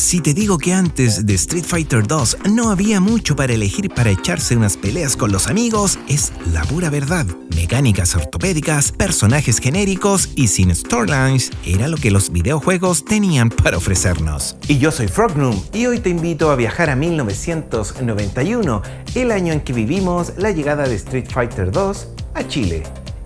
Si te digo que antes de Street Fighter 2 no había mucho para elegir para echarse unas peleas con los amigos, es la pura verdad. Mecánicas ortopédicas, personajes genéricos y sin storylines era lo que los videojuegos tenían para ofrecernos. Y yo soy Frognum y hoy te invito a viajar a 1991, el año en que vivimos la llegada de Street Fighter 2 a Chile.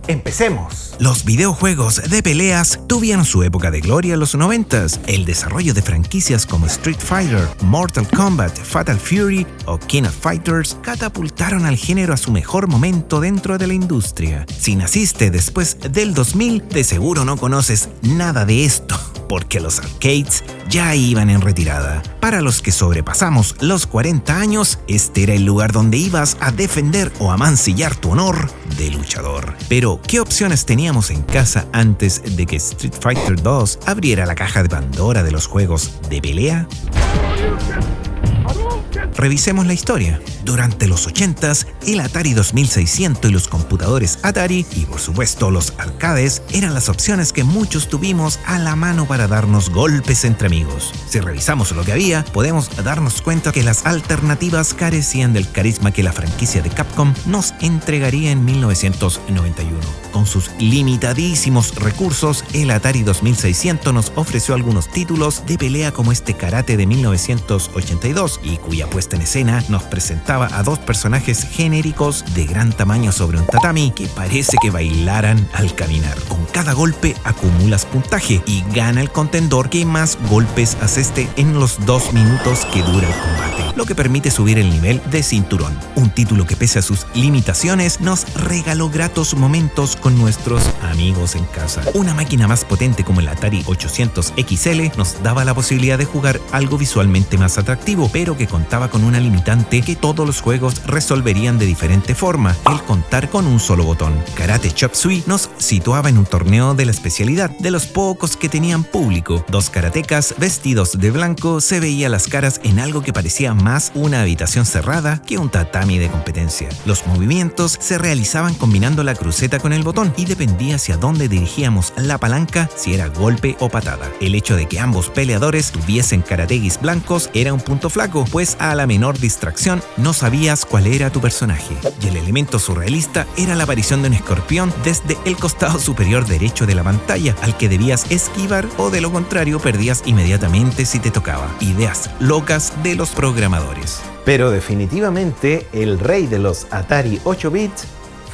¡Empecemos! Los videojuegos de peleas tuvieron su época de gloria en los 90s. El desarrollo de franquicias como Street Fighter, Mortal Kombat, Fatal Fury o King of Fighters catapultaron al género a su mejor momento dentro de la industria. Si naciste después del 2000, de seguro no conoces nada de esto, porque los arcades ya iban en retirada. Para los que sobrepasamos los 40 años, este era el lugar donde ibas a defender o a mancillar tu honor de luchador. Pero, ¿qué opciones teníamos en casa antes de que Street Fighter 2 abriera la caja de Pandora de los juegos de pelea? Revisemos la historia. Durante los 80s, el Atari 2600 y los computadores Atari, y por supuesto los arcades, eran las opciones que muchos tuvimos a la mano para darnos golpes entre amigos. Si revisamos lo que había, podemos darnos cuenta que las alternativas carecían del carisma que la franquicia de Capcom nos entregaría en 1991. Con sus limitadísimos recursos, el Atari 2600 nos ofreció algunos títulos de pelea como este Karate de 1982 y cuya puesta en escena nos presentaba a dos personajes genéricos de gran tamaño sobre un tatami que parece que bailaran al caminar. Con cada golpe acumulas puntaje y gana el contendor que más golpes aseste en los 2 minutos que dura el combate, lo que permite subir el nivel de cinturón. Un título que pese a sus limitaciones nos regaló gratos momentos con nuestros amigos en casa. Una máquina más potente como el Atari 800 XL nos daba la posibilidad de jugar algo visualmente más atractivo, pero que contaba con una limitante que todos los juegos resolverían de diferente forma: el contar con un solo botón. Karate Chop Suey nos situaba en un torneo de la especialidad, de los pocos que tenían público. Dos karatecas vestidos de blanco, se veía las caras en algo que parecía más una habitación cerrada que un tatami de competencia. Los movimientos se realizaban combinando la cruceta con el botón y dependía hacia dónde dirigíamos la palanca, si era golpe o patada. El hecho de que ambos peleadores tuviesen karategis blancos era un punto flaco, pues a la menor distracción no sabías cuál era tu personaje. Y el elemento surrealista era la aparición de un escorpión desde el costado superior derecho de la pantalla, al que debías esquivar o de lo contrario perdías inmediatamente si te tocaba. Ideas locas de los programadores. Pero definitivamente el rey de los Atari 8 bits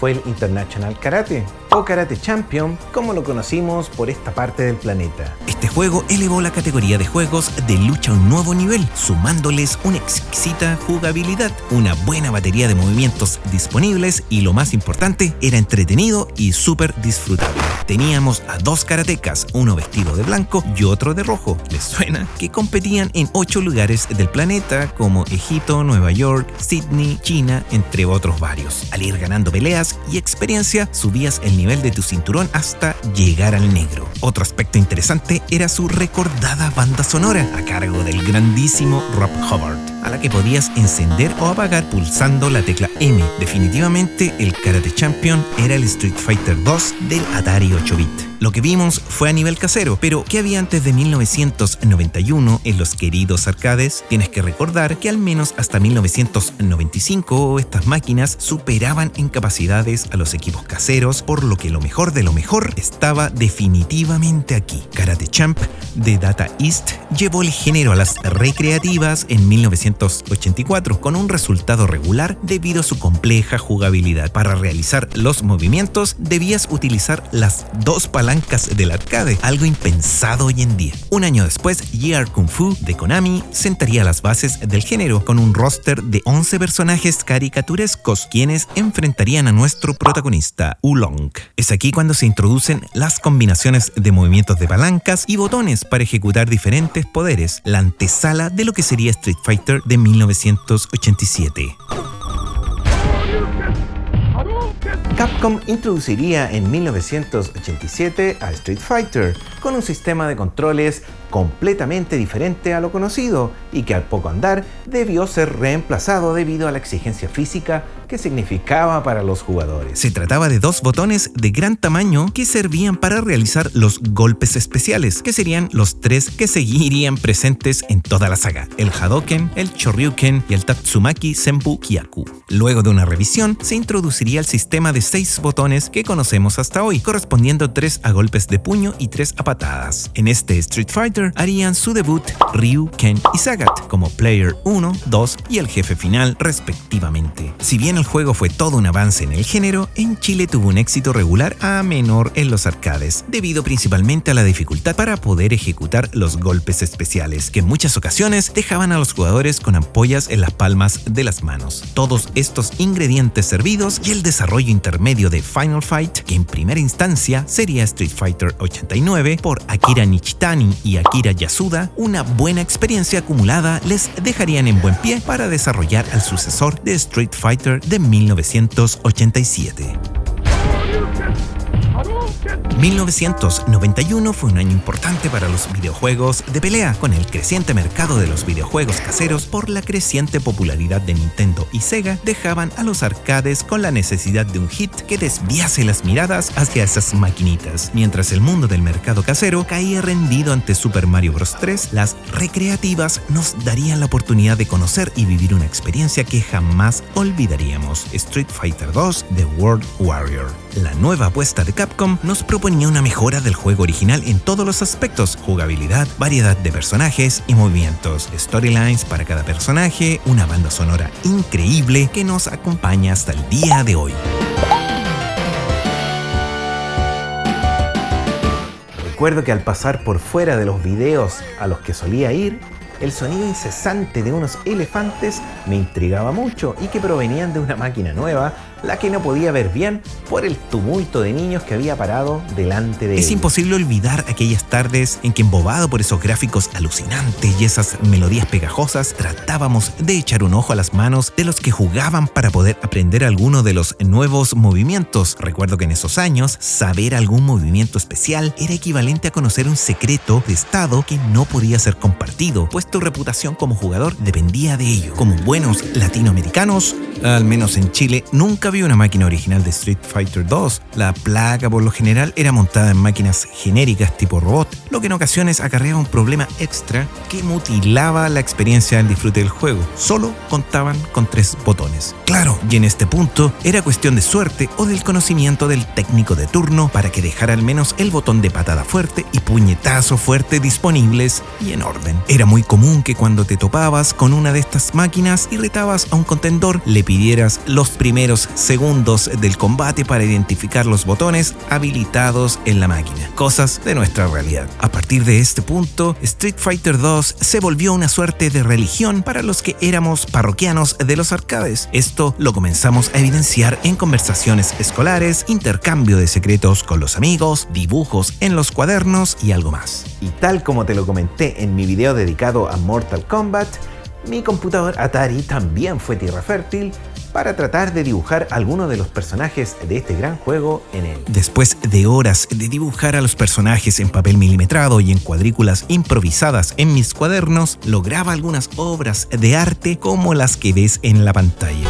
fue el International Karate, o Karate Champion, como lo conocimos por esta parte del planeta. Este juego elevó la categoría de juegos de lucha a un nuevo nivel, sumándoles una exquisita jugabilidad, una buena batería de movimientos disponibles y, lo más importante, era entretenido y súper disfrutable. Teníamos a dos karatecas, uno vestido de blanco y otro de rojo. ¿Les suena? Que competían en 8 lugares del planeta, como Egipto, Nueva York, Sydney, China, entre otros varios. Al ir ganando peleas y experiencia, subías el nivel de tu cinturón hasta llegar al negro. Otro aspecto interesante era su recordada banda sonora, a cargo del grandísimo Rob Hubbard, a la que podías encender o apagar pulsando la tecla M. Definitivamente el Karate Champion era el Street Fighter 2 del Atari 8-bit. Lo que vimos fue a nivel casero, pero ¿qué había antes de 1991 en los queridos arcades? Tienes que recordar que al menos hasta 1995 estas máquinas superaban en capacidades a los equipos caseros, por lo que lo mejor de lo mejor estaba definitivamente aquí. Karate Champ de Data East llevó el género a las recreativas en 1984 con un resultado regular debido a su compleja jugabilidad. Para realizar los movimientos debías utilizar las dos palancas del arcade, algo impensado hoy en día. Un año después, Year Kung Fu de Konami sentaría las bases del género con un roster de 11 personajes caricaturescos quienes enfrentarían a nuestro protagonista, Oolong. Es aquí cuando se introducen las combinaciones de movimientos de palancas y botones para ejecutar diferentes poderes, la antesala de lo que sería Street Fighter de 1987. Capcom introduciría en 1987 a Street Fighter con un sistema de controles completamente diferente a lo conocido y que al poco andar debió ser reemplazado debido a la exigencia física que significaba para los jugadores. Se trataba de 2 botones de gran tamaño que servían para realizar los golpes especiales, que serían los 3 que seguirían presentes en toda la saga: el Hadoken, el Shoryuken y el Tatsumaki Senpu Kyaku. Luego de una revisión, se introduciría el sistema de 6 botones que conocemos hasta hoy, correspondiendo 3 a golpes de puño y 3 a patadas. En este Street Fighter harían su debut Ryu, Ken y Sagat como Player 1, 2 y el jefe final respectivamente. Si bien el juego fue todo un avance en el género, en Chile tuvo un éxito regular a menor en los arcades, debido principalmente a la dificultad para poder ejecutar los golpes especiales, que en muchas ocasiones dejaban a los jugadores con ampollas en las palmas de las manos. Todos estos ingredientes servidos y el desarrollo intermedio de Final Fight, que en primera instancia sería Street Fighter 89 por Akira Nishitani y Akira Yasuda, una buena experiencia acumulada les dejarían en buen pie para desarrollar al sucesor de Street Fighter de 1987. 1991 fue un año importante para los videojuegos de pelea, con el creciente mercado de los videojuegos caseros. Por la creciente popularidad de Nintendo y Sega, dejaban a los arcades con la necesidad de un hit que desviase las miradas hacia esas maquinitas. Mientras el mundo del mercado casero caía rendido ante Super Mario Bros. 3, las recreativas nos darían la oportunidad de conocer y vivir una experiencia que jamás olvidaríamos: Street Fighter 2 The World Warrior. La nueva apuesta de Capcom nos proponía una mejora del juego original en todos los aspectos: jugabilidad, variedad de personajes y movimientos, storylines para cada personaje, una banda sonora increíble que nos acompaña hasta el día de hoy. Recuerdo que al pasar por fuera de los videos a los que solía ir, el sonido incesante de unos elefantes me intrigaba mucho y que provenían de una máquina nueva, la que no podía ver bien por el tumulto de niños que había parado delante de él. Es imposible olvidar aquellas tardes en que, embobado por esos gráficos alucinantes y esas melodías pegajosas, tratábamos de echar un ojo a las manos de los que jugaban para poder aprender alguno de los nuevos movimientos. Recuerdo que en esos años, saber algún movimiento especial era equivalente a conocer un secreto de estado que no podía ser compartido, pues tu reputación como jugador dependía de ello. Como buenos latinoamericanos, al menos en Chile, nunca vi una máquina original de Street Fighter 2. La placa por lo general era montada en máquinas genéricas tipo robot, lo que en ocasiones acarreaba un problema extra que mutilaba la experiencia del disfrute del juego. Solo contaban con 3 botones. Claro, y en este punto era cuestión de suerte o del conocimiento del técnico de turno para que dejara al menos el botón de patada fuerte y puñetazo fuerte disponibles y en orden. Era muy común que cuando te topabas con una de estas máquinas y retabas a un contendor, le pidieras los primeros segundos del combate para identificar los botones habilitados en la máquina. Cosas de nuestra realidad. A partir de este punto, Street Fighter 2 se volvió una suerte de religión para los que éramos parroquianos de los arcades. Esto lo comenzamos a evidenciar en conversaciones escolares, intercambio de secretos con los amigos, dibujos en los cuadernos y algo más. Y tal como te lo comenté en mi video dedicado a Mortal Kombat, mi computador Atari también fue tierra fértil para tratar de dibujar algunos de los personajes de este gran juego en él. Después de horas de dibujar a los personajes en papel milimetrado y en cuadrículas improvisadas en mis cuadernos, lograba algunas obras de arte como las que ves en la pantalla.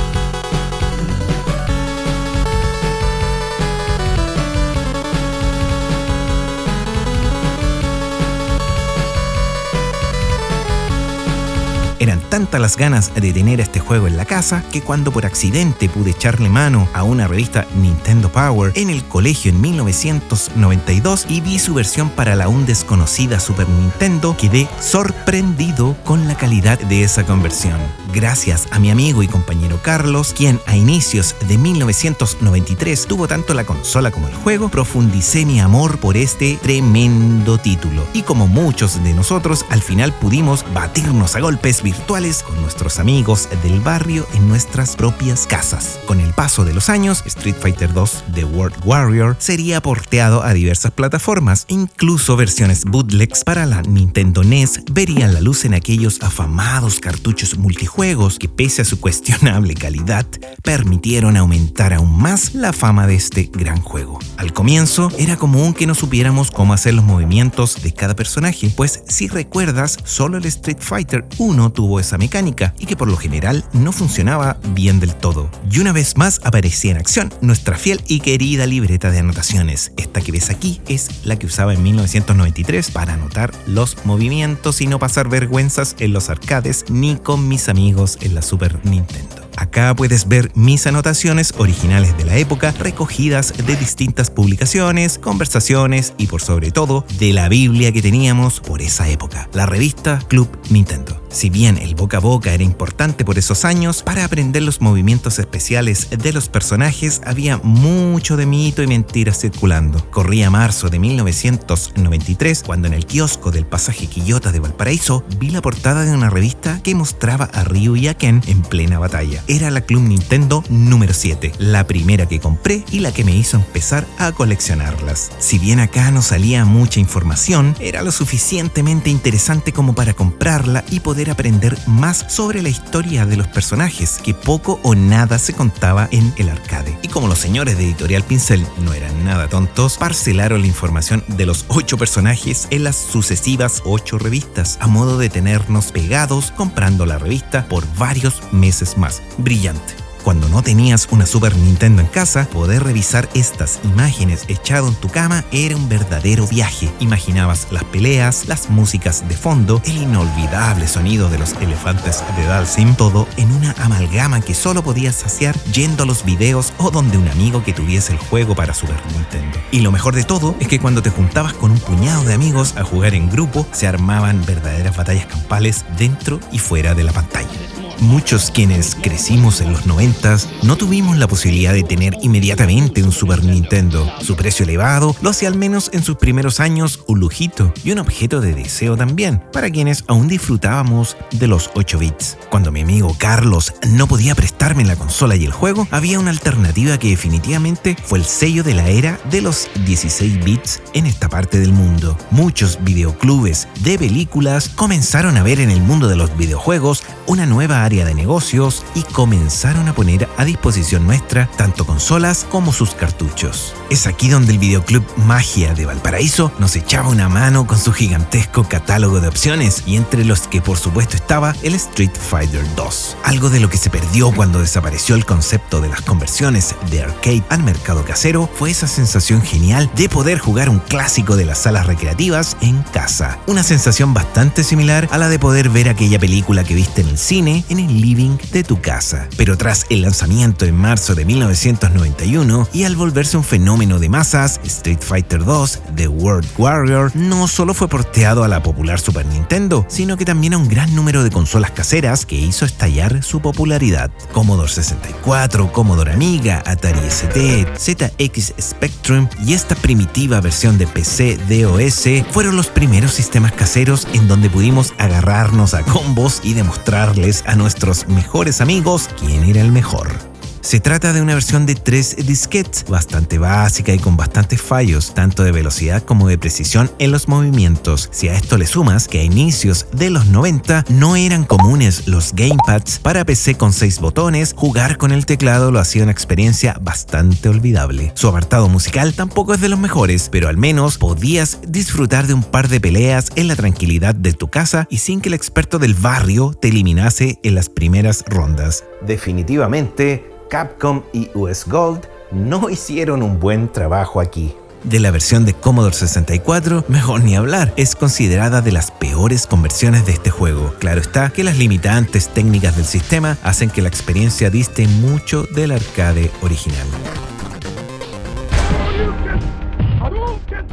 Eran tantas las ganas de tener este juego en la casa que cuando por accidente pude echarle mano a una revista Nintendo Power en el colegio en 1992 y vi su versión para la aún desconocida Super Nintendo, quedé sorprendido con la calidad de esa conversión. Gracias a mi amigo y compañero Carlos, quien a inicios de 1993 tuvo tanto la consola como el juego, profundicé mi amor por este tremendo título. Y como muchos de nosotros, al final pudimos batirnos a golpes virtuales con nuestros amigos del barrio en nuestras propias casas. Con el paso de los años, Street Fighter 2 The World Warrior sería porteado a diversas plataformas, incluso versiones bootlegs para la Nintendo NES verían la luz en aquellos afamados cartuchos multijuegos juegos que, pese a su cuestionable calidad, permitieron aumentar aún más la fama de este gran juego. Al comienzo era común que no supiéramos cómo hacer los movimientos de cada personaje, pues si recuerdas, solo el Street Fighter 1 tuvo esa mecánica y que por lo general no funcionaba bien del todo. Y una vez más aparecía en acción nuestra fiel y querida libreta de anotaciones. Esta que ves aquí es la que usaba en 1993 para anotar los movimientos y no pasar vergüenzas en los arcades ni con mis amigos en la Super Nintendo. Acá puedes ver mis anotaciones originales de la época, recogidas de distintas publicaciones, conversaciones y por sobre todo de la Biblia que teníamos por esa época, la revista Club Nintendo. Si bien el boca a boca era importante por esos años, para aprender los movimientos especiales de los personajes había mucho de mito y mentira circulando. Corría marzo de 1993 cuando en el kiosco del pasaje Quillota de Valparaíso vi la portada de una revista que mostraba a Ryu y a Ken en plena batalla. Era la Club Nintendo número 7, la primera que compré y la que me hizo empezar a coleccionarlas. Si bien acá no salía mucha información, era lo suficientemente interesante como para comprarla y poder aprender más sobre la historia de los personajes, que poco o nada se contaba en el arcade. Y como los señores de Editorial Pincel no eran nada tontos, parcelaron la información de los 8 personajes en las sucesivas 8 revistas, a modo de tenernos pegados comprando la revista por varios meses más. Brillante. Cuando no tenías una Super Nintendo en casa, poder revisar estas imágenes echado en tu cama era un verdadero viaje. Imaginabas las peleas, las músicas de fondo, el inolvidable sonido de los elefantes de Dalsim, todo en una amalgama que solo podías saciar yendo a los videos o donde un amigo que tuviese el juego para Super Nintendo. Y lo mejor de todo es que cuando te juntabas con un puñado de amigos a jugar en grupo, se armaban verdaderas batallas campales dentro y fuera de la pantalla. Muchos quienes crecimos en los 90s no tuvimos la posibilidad de tener inmediatamente un Super Nintendo. Su precio elevado lo hacía al menos en sus primeros años un lujito y un objeto de deseo también para quienes aún disfrutábamos de los 8 bits. Cuando mi amigo Carlos no podía prestarme la consola y el juego, había una alternativa que definitivamente fue el sello de la era de los 16 bits en esta parte del mundo. Muchos videoclubes de películas comenzaron a ver en el mundo de los videojuegos una nueva área de negocios y comenzaron a poner a disposición nuestra tanto consolas como sus cartuchos. Es aquí donde el Videoclub Magia de Valparaíso nos echaba una mano con su gigantesco catálogo de opciones y entre los que por supuesto estaba el Street Fighter 2. Algo de lo que se perdió cuando desapareció el concepto de las conversiones de arcade al mercado casero fue esa sensación genial de poder jugar un clásico de las salas recreativas en casa. Una sensación bastante similar a la de poder ver aquella película que viste en el cine en el living de tu casa. Pero tras el lanzamiento en marzo de 1991 y al volverse un fenómeno de masas, Street Fighter 2 The World Warrior no solo fue porteado a la popular Super Nintendo, sino que también a un gran número de consolas caseras que hizo estallar su popularidad. Commodore 64, Commodore Amiga, Atari ST, ZX Spectrum y esta primitiva versión de PC DOS fueron los primeros sistemas caseros en donde pudimos agarrarnos a combos y demostrarles a nuestros mejores amigos quién era el mejor. Se trata de una versión de 3 disquetes, bastante básica y con bastantes fallos, tanto de velocidad como de precisión en los movimientos. Si a esto le sumas que a inicios de los 90 no eran comunes los gamepads para PC con 6 botones, jugar con el teclado lo hacía una experiencia bastante olvidable. Su apartado musical tampoco es de los mejores, pero al menos podías disfrutar de un par de peleas en la tranquilidad de tu casa y sin que el experto del barrio te eliminase en las primeras rondas. Definitivamente, Capcom y US Gold no hicieron un buen trabajo aquí. De la versión de Commodore 64, mejor ni hablar, es considerada de las peores conversiones de este juego. Claro está que las limitantes técnicas del sistema hacen que la experiencia diste mucho del arcade original.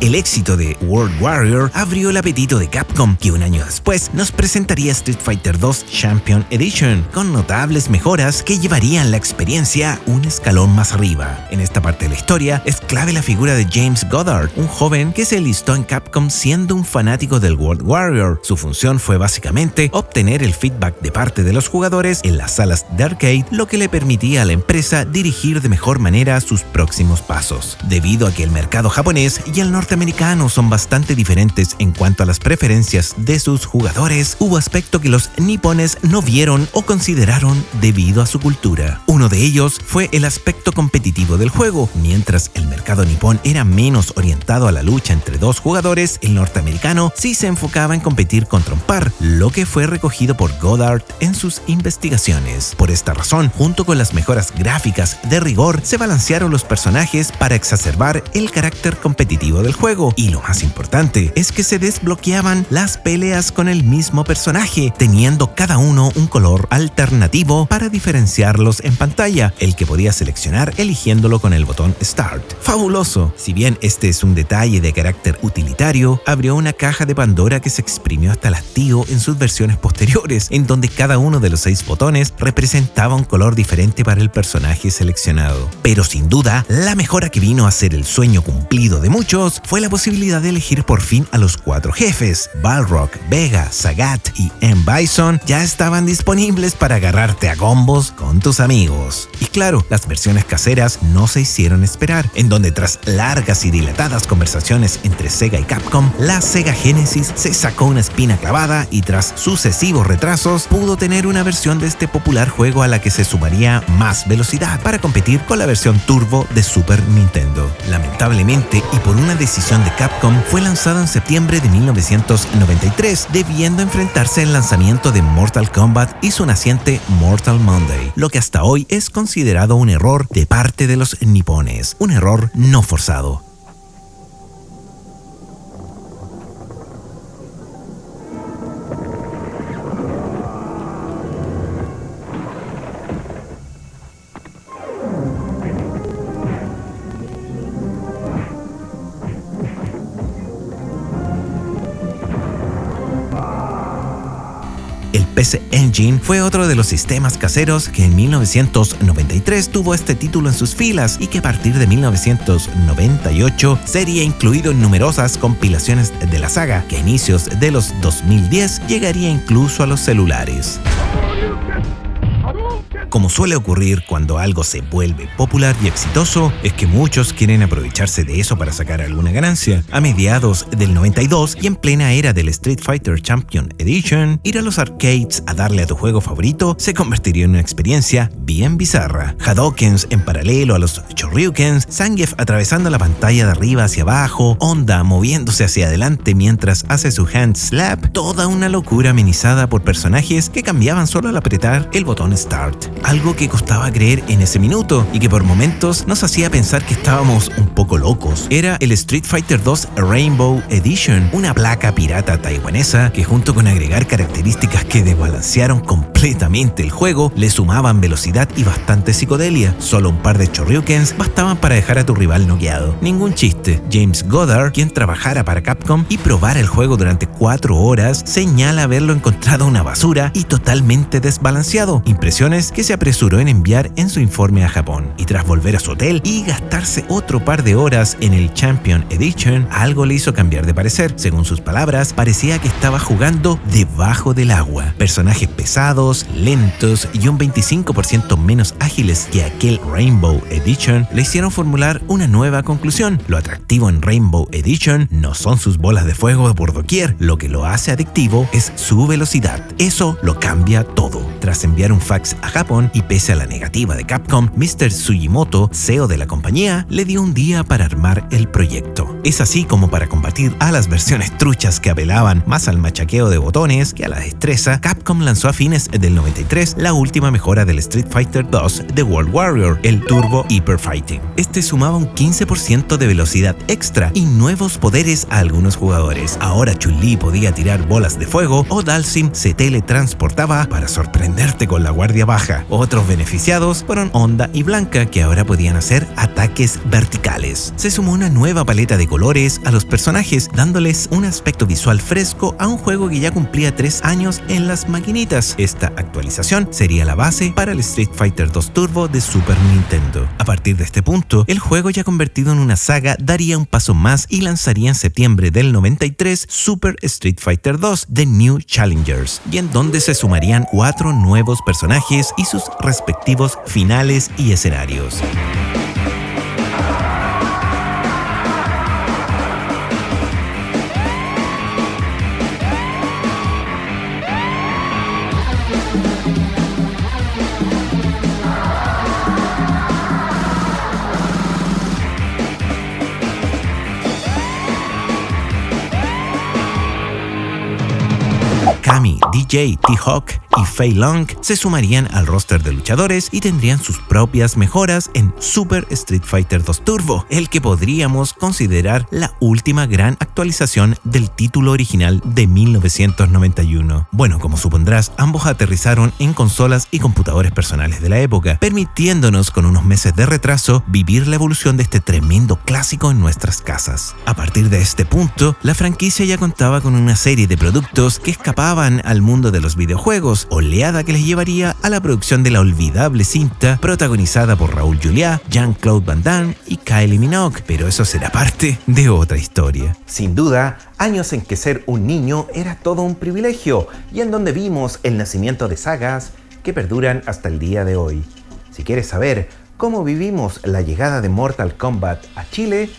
El éxito de World Warrior abrió el apetito de Capcom, que un año después nos presentaría Street Fighter 2 Champion Edition, con notables mejoras que llevarían la experiencia un escalón más arriba. En esta parte de la historia es clave la figura de James Goddard, un joven que se enlistó en Capcom siendo un fanático del World Warrior. Su función fue básicamente obtener el feedback de parte de los jugadores en las salas de arcade, lo que le permitía a la empresa dirigir de mejor manera sus próximos pasos. Debido a que el mercado japonés y el norteamericanos son bastante diferentes en cuanto a las preferencias de sus jugadores, hubo aspectos que los nipones no vieron o consideraron debido a su cultura. Uno de ellos fue el aspecto competitivo del juego. Mientras el mercado nipón era menos orientado a la lucha entre dos jugadores, el norteamericano sí se enfocaba en competir contra un par, lo que fue recogido por Goddard en sus investigaciones. Por esta razón, junto con las mejoras gráficas de rigor, se balancearon los personajes para exacerbar el carácter competitivo del juego. Y lo más importante es que se desbloqueaban las peleas con el mismo personaje, teniendo cada uno un color alternativo para diferenciarlos en pantalla, el que podía seleccionar eligiéndolo con el botón Start. ¡Fabuloso! Si bien este es un detalle de carácter utilitario, abrió una caja de Pandora que se exprimió hasta el hastío en sus versiones posteriores, en donde cada uno de los 6 botones representaba un color diferente para el personaje seleccionado. Pero sin duda, la mejora que vino a ser el sueño cumplido de muchos fue la posibilidad de elegir por fin a los 4 jefes. Balrog, Vega, Sagat y M. Bison ya estaban disponibles para agarrarte a combos con tus amigos. Y claro, las versiones caseras no se hicieron esperar, en donde tras largas y dilatadas conversaciones entre Sega y Capcom, la Sega Genesis se sacó una espina clavada y tras sucesivos retrasos pudo tener una versión de este popular juego a la que se sumaría más velocidad para competir con la versión Turbo de Super Nintendo. Lamentablemente, y por una decisión de Capcom, fue lanzado en septiembre de 1993, debiendo enfrentarse al lanzamiento de Mortal Kombat y su naciente Mortal Monday, lo que hasta hoy es considerado un error de parte de los nipones, un error no forzado. El PC Engine fue otro de los sistemas caseros que en 1993 tuvo este título en sus filas y que a partir de 1998 sería incluido en numerosas compilaciones de la saga, que a inicios de los 2010 llegaría incluso a los celulares. Como suele ocurrir cuando algo se vuelve popular y exitoso, es que muchos quieren aprovecharse de eso para sacar alguna ganancia. A mediados del 92 y en plena era del Street Fighter Champion Edition, ir a los arcades a darle a tu juego favorito se convertiría en una experiencia bien bizarra. Hadokens en paralelo a los Shoryukens, Zangief atravesando la pantalla de arriba hacia abajo, Honda moviéndose hacia adelante mientras hace su hand slap, toda una locura amenizada por personajes que cambiaban solo al apretar el botón Start. Algo que costaba creer en ese minuto y que por momentos nos hacía pensar que estábamos un poco locos. Era el Street Fighter 2 Rainbow Edition, una placa pirata taiwanesa que junto con agregar características que desbalancearon completamente el juego, le sumaban velocidad y bastante psicodelia. Solo un par de Shoryukens bastaban para dejar a tu rival noqueado. Ningún chiste. James Goddard, quien trabajara para Capcom y probara el juego durante 4 horas, señala haberlo encontrado una basura y totalmente desbalanceado. Impresiones que se apresuró en enviar en su informe a Japón. Y tras volver a su hotel y gastarse otro par de horas en el Champion Edition, algo le hizo cambiar de parecer. Según sus palabras, parecía que estaba jugando debajo del agua. Personajes pesados, lentos y un 25% menos ágiles que aquel Rainbow Edition le hicieron formular una nueva conclusión. Lo atractivo en Rainbow Edition no son sus bolas de fuego por doquier, lo que lo hace adictivo es su velocidad. Eso lo cambia todo. Tras enviar un fax a Japón y pese a la negativa de Capcom, Mr. Sugimoto, CEO de la compañía, le dio un día para armar el proyecto. Es así como, para combatir a las versiones truchas que apelaban más al machaqueo de botones que a la destreza, Capcom lanzó a fines del 93 la última mejora del Street Fighter 2 de World Warrior, el Turbo Hyper Fighting. Este sumaba un 15% de velocidad extra y nuevos poderes a algunos jugadores. Ahora Chun-Li podía tirar bolas de fuego o Dhalsim se teletransportaba para sorprenderte con la guardia baja. Otros beneficiados fueron Honda y Blanca, que ahora podían hacer ataques verticales. Se sumó una nueva paleta de colores a los personajes, dándoles un aspecto visual fresco a un juego que ya cumplía 3 años en las maquinitas. Esta actualización sería la base para el Street Fighter 2 Turbo de Super Nintendo. A partir de este punto, el juego, ya convertido en una saga, daría un paso más y lanzaría en septiembre del 93 Super Street Fighter 2 The New Challengers, y en donde se sumarían 4 nuevos personajes y sus respectivos finales y escenarios. TJ, T-Hawk y Fei Long se sumarían al roster de luchadores y tendrían sus propias mejoras en Super Street Fighter 2 Turbo, el que podríamos considerar la última gran actualización del título original de 1991. Bueno, como supondrás, ambos aterrizaron en consolas y computadores personales de la época, permitiéndonos con unos meses de retraso vivir la evolución de este tremendo clásico en nuestras casas. A partir de este punto, la franquicia ya contaba con una serie de productos que escapaban al mundo de los videojuegos, oleada que les llevaría a la producción de la olvidable cinta protagonizada por Raúl Juliá, Jean-Claude Van Damme y Kylie Minogue, pero eso será parte de otra historia. Sin duda, años en que ser un niño era todo un privilegio y en donde vimos el nacimiento de sagas que perduran hasta el día de hoy. Si quieres saber cómo vivimos la llegada de Mortal Kombat a Chile,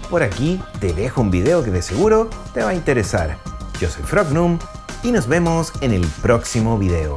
por aquí te dejo un video que de seguro te va a interesar. Yo soy Frognum y nos vemos en el próximo video.